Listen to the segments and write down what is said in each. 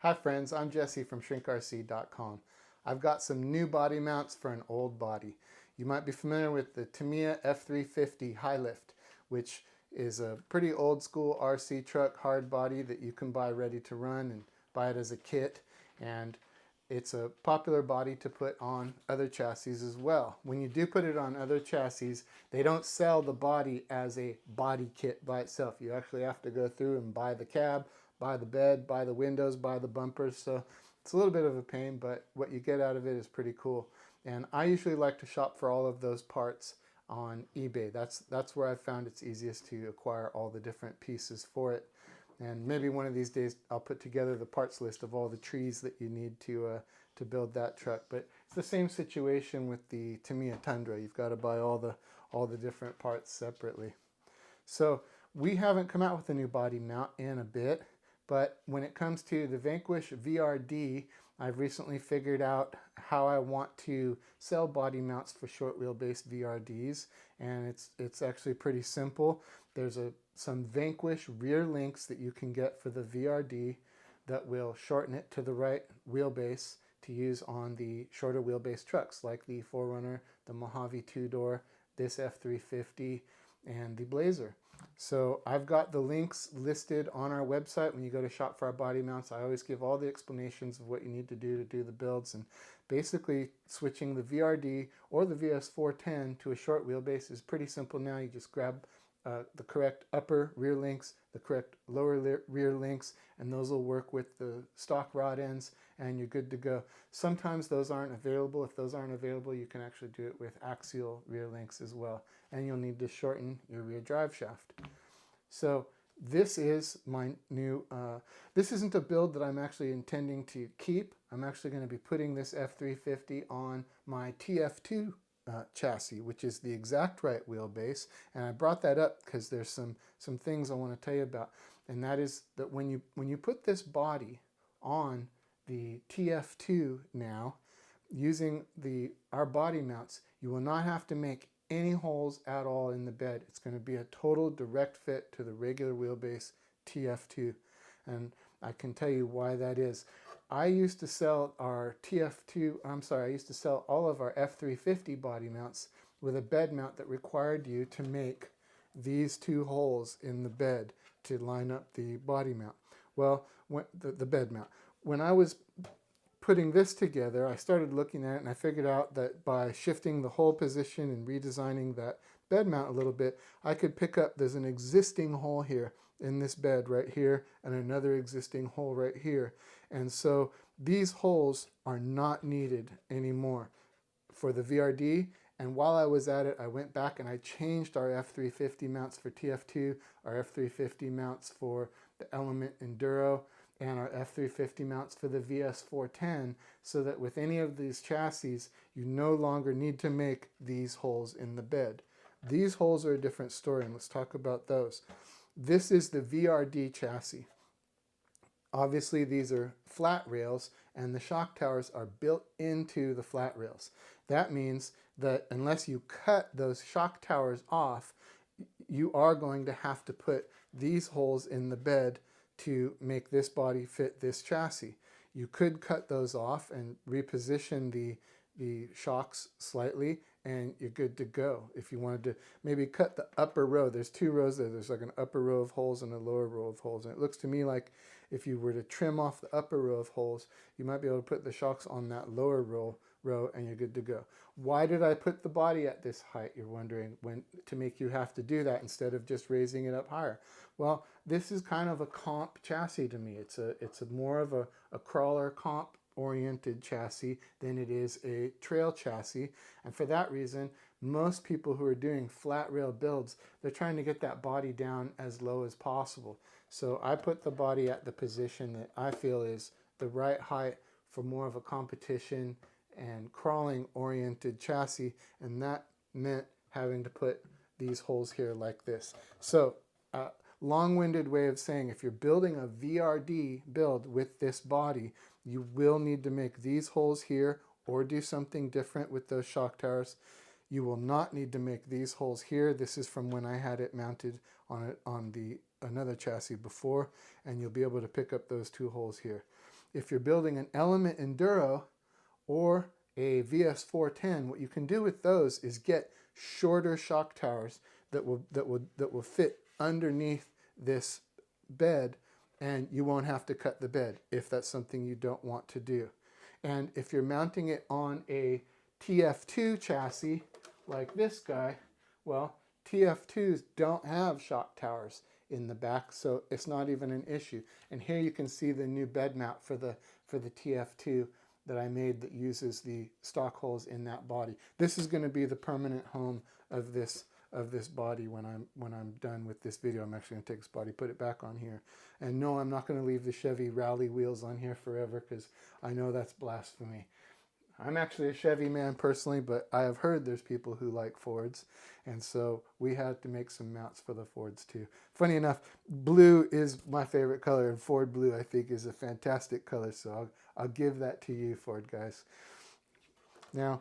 Hi friends, I'm Jesse from ShrinkRC.com. I've got some new body mounts for an old body. You might be familiar with the Tamiya F350 high lift, which is a pretty old school RC truck hard body that you can buy ready to run and buy it as a kit. And it's a popular body to put on other chassis as well. When you do put it on other chassis, they don't sell the body as a body kit by itself. You actually have to go through and buy the cab, buy the bed, buy the windows, buy the bumpers. So it's a little bit of a pain, but what you get out of it is pretty cool. And I usually like to shop for all of those parts on eBay. That's where I found it's easiest to acquire all the different pieces for it. And maybe one of these days I'll put together the parts list of all the trees that you need to build that truck. But it's the same situation with the Tamiya Tundra. You've got to buy all the different parts separately. So we haven't come out with a new body mount in a bit, but when it comes to the Vanquish VRD, I've recently figured out how I want to sell body mounts for short wheelbase VRDs, and it's actually pretty simple. There's some Vanquish rear links that you can get for the VRD that will shorten it to the right wheelbase to use on the shorter wheelbase trucks like the 4Runner, the Mojave 2-door, this F350, and the Blazer. So I've got the links listed on our website. When you go to shop for our body mounts, I always give all the explanations of what you need to do the builds. And basically switching the VRD or the VS410 to a short wheelbase is pretty simple now. You just grab the correct upper rear links, the correct lower rear links, and those will work with the stock rod ends, and you're good to go. Sometimes those aren't available. If those aren't available, you can actually do it with axial rear links as well, and you'll need to shorten your rear drive shaft. So this is my new, this isn't a build that I'm actually intending to keep. I'm actually going to be putting this F350 on my TF2 chassis, which is the exact right wheelbase. And I brought that up because there's some things I want to tell you about. And that is that when you put this body on the TF2 now, using our body mounts, you will not have to make any holes at all in the bed. It's going to be a total direct fit to the regular wheelbase TF2. And I can tell you why that is. I used to sell our I used to sell all of our F350 body mounts with a bed mount that required you to make these two holes in the bed to line up the body mount. Well, the bed mount. When I was putting this together, I started looking at it and I figured out that by shifting the hole position and redesigning that bed mount a little bit, I could pick up, there's an existing hole here in this bed right here and another existing hole right here. And so these holes are not needed anymore for the VRD. And while I was at it, I went back and I changed our F350 mounts for TF2, our F350 mounts for the Element Enduro, and our F350 mounts for the VS410, so that with any of these chassis, you no longer need to make these holes in the bed. These holes are a different story, and let's talk about those. This is the VRD chassis. Obviously, these are flat rails, and the shock towers are built into the flat rails. That means that unless you cut those shock towers off, you are going to have to put these holes in the bed to make this body fit this chassis. You could cut those off and reposition the shocks slightly, and you're good to go. If you wanted to maybe cut the upper row, there's two rows there. There's like an upper row of holes and a lower row of holes. And it looks to me like if you were to trim off the upper row of holes, you might be able to put the shocks on that lower row and you're good to go. Why did I put the body at this height, you're wondering, to make you have to do that instead of just raising it up higher? Well, this is kind of a comp chassis to me. It's more of a crawler comp oriented chassis than it is a trail chassis, and for that reason, most people who are doing flat rail builds, they're trying to get that body down as low as possible. So I put the body at the position that I feel is the right height for more of a competition and crawling oriented chassis, and that meant having to put these holes here like this. So long-winded way of saying, if you're building a VRD build with this body, you will need to make these holes here or do something different with those shock towers. You will not need to make these holes here. This is from when I had it mounted on another chassis before, and you'll be able to pick up those two holes here. if you're building an Element Enduro or a VS410, what you can do with those is get shorter shock towers that will fit underneath this bed, and you won't have to cut the bed if that's something you don't want to do. And if you're mounting it on a TF2 chassis like this guy, well, TF2s don't have shock towers in the back, so it's not even an issue. And here you can see the new bed mount for the TF2 that I made that uses the stock holes in that body. This is going to be the permanent home of this body when I'm done with this video. I'm actually going to take this body, put it back on here. And no, I'm not going to leave the Chevy rally wheels on here forever, because I know that's blasphemy. I'm actually a Chevy man personally, but I have heard there's people who like Fords, and so we had to make some mounts for the Fords too. Funny enough, blue is my favorite color, and Ford blue I think is a fantastic color, so I'll give that to you, Ford guys. Now,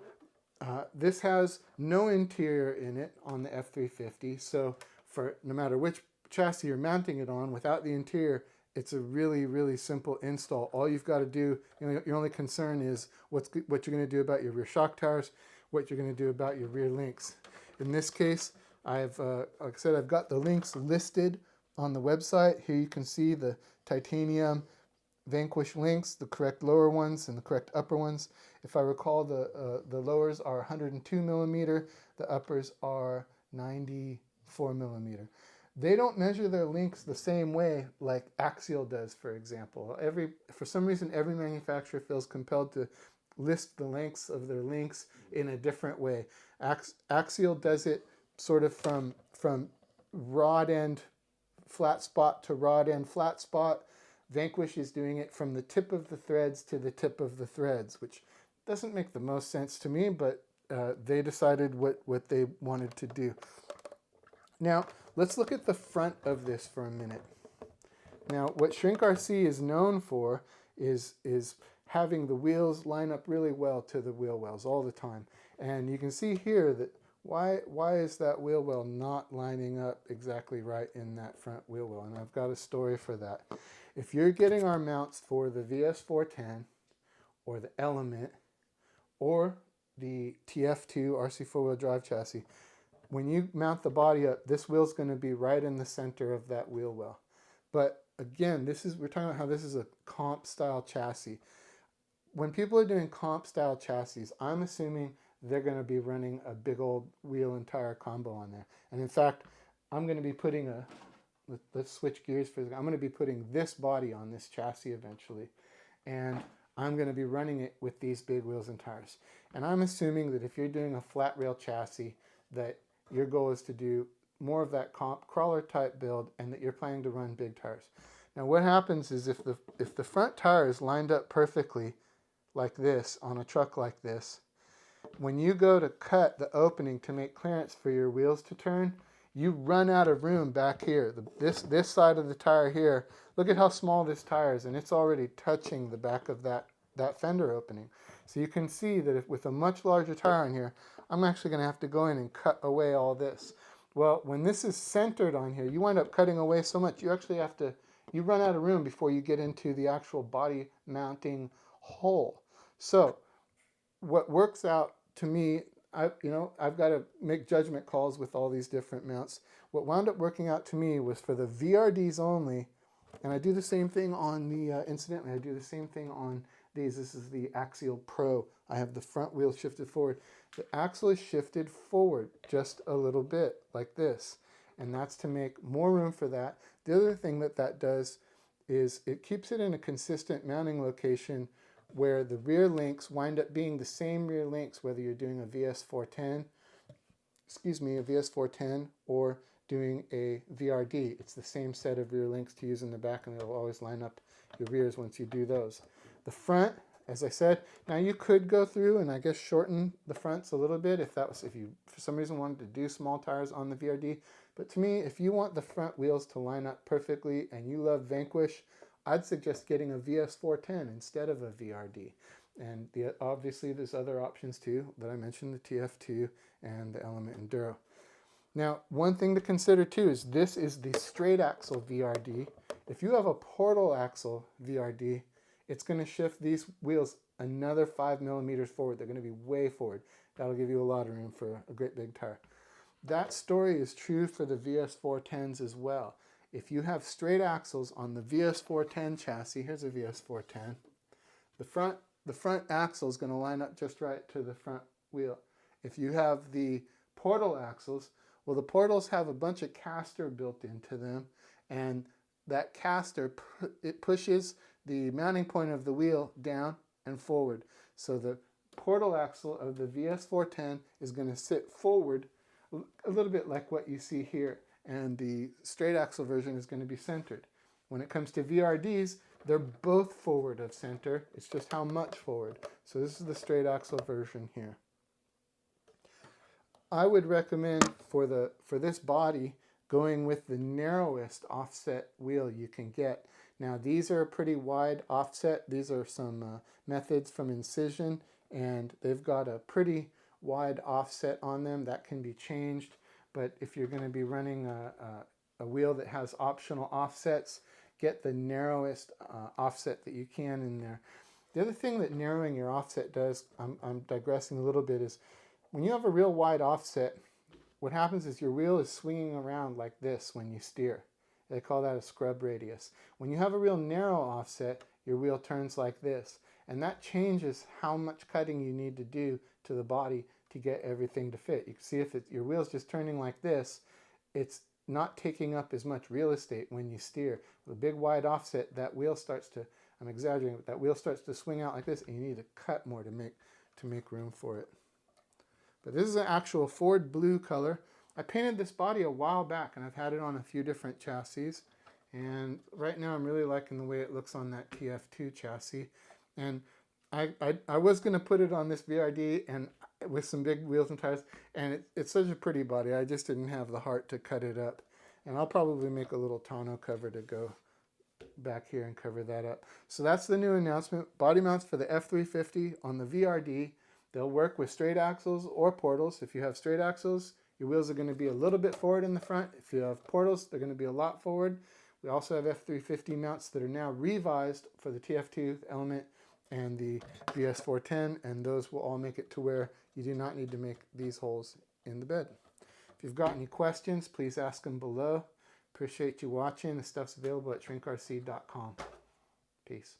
this has no interior in it on the F350, so for no matter which chassis you're mounting it on, without the interior, it's a really, really simple install. All you've got to do, your only concern is what you're going to do about your rear shock towers, what you're going to do about your rear links. In this case, like I said, I've got the links listed on the website. Here you can see the titanium Vanquish links, the correct lower ones and the correct upper ones. If I recall, the lowers are 102 millimeter, the uppers are 94 millimeter. They don't measure their links the same way like Axial does, for example. For some reason, every manufacturer feels compelled to list the lengths of their links in a different way. Axial does it sort of from rod end flat spot to rod end flat spot. Vanquish is doing it from the tip of the threads to the tip of the threads, which doesn't make the most sense to me, but they decided what they wanted to do. Now, let's look at the front of this for a minute. Now, what ShrinkRC is known for is having the wheels line up really well to the wheel wells all the time. And you can see here that why is that wheel well not lining up exactly right in that front wheel well? And I've got a story for that. If you're getting our mounts for the VS410 or the Element or the TF2 RC4WD drive chassis, when you mount the body up, this wheel's going to be right in the center of that wheel well. But again, we're talking about how this is a comp style chassis. When people are doing comp style chassis, I'm assuming they're going to be running a big old wheel and tire combo on there. And in fact, I'm going to be putting let's switch gears for a second. I'm going to be putting this body on this chassis eventually. And I'm going to be running it with these big wheels and tires. And I'm assuming that if you're doing a flat rail chassis, that your goal is to do more of that comp crawler type build, and that you're planning to run big tires. Now what happens is if the front tire is lined up perfectly like this on a truck like this, when you go to cut the opening to make clearance for your wheels to turn, you run out of room back here. This side of the tire here, look at how small this tire is, and it's already touching the back of that fender opening. So you can see that with a much larger tire on here, I'm actually going to have to go in and cut away all this. Well, when this is centered on here, you wind up cutting away so much, you actually have to, you run out of room before you get into the actual body mounting hole. So what works out to me, I've got to make judgment calls with all these different mounts. What wound up working out to me was for the VRDs only, and I do the same thing on the, incidentally, I do the same thing on these. This is the Axial Pro. I have the front wheel shifted forward. The axle is shifted forward just a little bit like this, and that's to make more room for that. The other thing that does is it keeps it in a consistent mounting location where the rear links wind up being the same rear links, whether you're doing a VS410, a VS410 or doing a VRD. It's the same set of rear links to use in the back, and it'll always line up your rears once you do those. The front, as I said, now you could go through and I guess shorten the fronts a little bit if you for some reason wanted to do small tires on the VRD. But to me, if you want the front wheels to line up perfectly and you love Vanquish, I'd suggest getting a VS410 instead of a VRD. And obviously there's other options too that I mentioned, the TF2 and the Element Enduro. Now, one thing to consider too is this is the straight axle VRD. If you have a portal axle VRD, it's going to shift these wheels another 5 millimeters forward. They're going to be way forward. That'll give you a lot of room for a great big tire. That story is true for the VS410s as well. If you have straight axles on the VS410 chassis, here's a VS410, the front axle is going to line up just right to the front wheel. If you have the portal axles, well, the portals have a bunch of caster built into them, and that caster, it pushes the mounting point of the wheel down and forward. So the portal axle of the VS410 is going to sit forward a little bit like what you see here, and the straight axle version is going to be centered. When it comes to VRDs, they're both forward of center. It's just how much forward. So this is the straight axle version here. I would recommend for this body going with the narrowest offset wheel you can get. Now these are a pretty wide offset. These are some methods from Incision, and they've got a pretty wide offset on them. That can be changed, but if you're going to be running a wheel that has optional offsets, get the narrowest offset that you can in there. The other thing that narrowing your offset does, I'm digressing a little bit, is when you have a real wide offset, what happens is your wheel is swinging around like this when you steer. They call that a scrub radius. When you have a real narrow offset, your wheel turns like this, and that changes how much cutting you need to do to the body to get everything to fit. You can see if your wheel's just turning like this, it's not taking up as much real estate when you steer. With a big wide offset, that wheel starts to, I'm exaggerating, but that wheel starts to swing out like this, and you need to cut more to make room for it. But this is an actual Ford blue color. I painted this body a while back, and I've had it on a few different chassis. And right now I'm really liking the way it looks on that TF2 chassis. And I was going to put it on this VRD and with some big wheels and tires, and it's such a pretty body. I just didn't have the heart to cut it up. And I'll probably make a little tonneau cover to go back here and cover that up. So that's the new announcement. Body mounts for the F350 on the VRD. They'll work with straight axles or portals. If you have straight axles, your wheels are going to be a little bit forward in the front. If you have portals, they're going to be a lot forward. We also have F350 mounts that are now revised for the TF2, the Element, and the VS410, and those will all make it to where you do not need to make these holes in the bed. If you've got any questions, please ask them below. Appreciate you watching. The stuff's available at ShrinkRC.com. Peace.